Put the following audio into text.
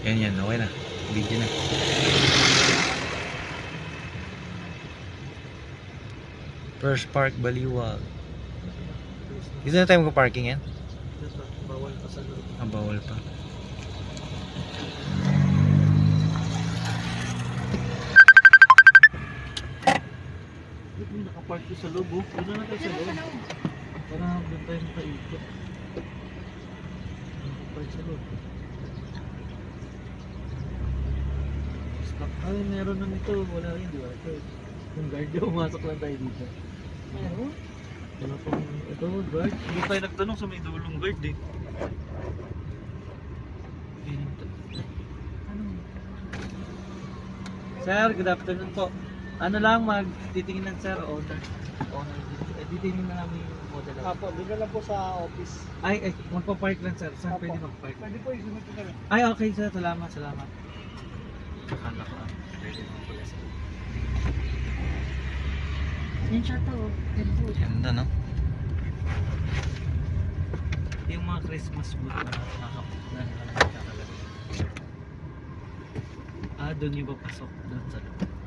Yan, okay na. Video na. First Park Baliwag. Dito na tayo magpa-parking yan? Bawal pa sa loob. Ah, bawal pa. Yung nakapark ko sa loob, oh. Doon na tayo sa loob. Para doon tayo makaikot. Nakapark sa loob. Stop. Ay, meron na nito. Wala yun, di ba? Yung guard yung umasok lang tayo dito. Meron? Wala pang ito, guard. Hindi tayo nagtanong sa may dulong guard eh. Sir, good afternoon po. Ano lang, magtitingin ng sir, owner. Titingin na namin yung model. Apo, dito lang po sa office. Ay, magpa-park lang sir. Saan Apo. pwede mag-park? Pwede po isunod ko kami. Ay, okay sir. Salamat. Akala ko pwede naman pala sir. Yan siya to. Ganito. Ganda, no? Yung mga Christmas booth na nakakakalagay. Doon yung papasok doon sa loob.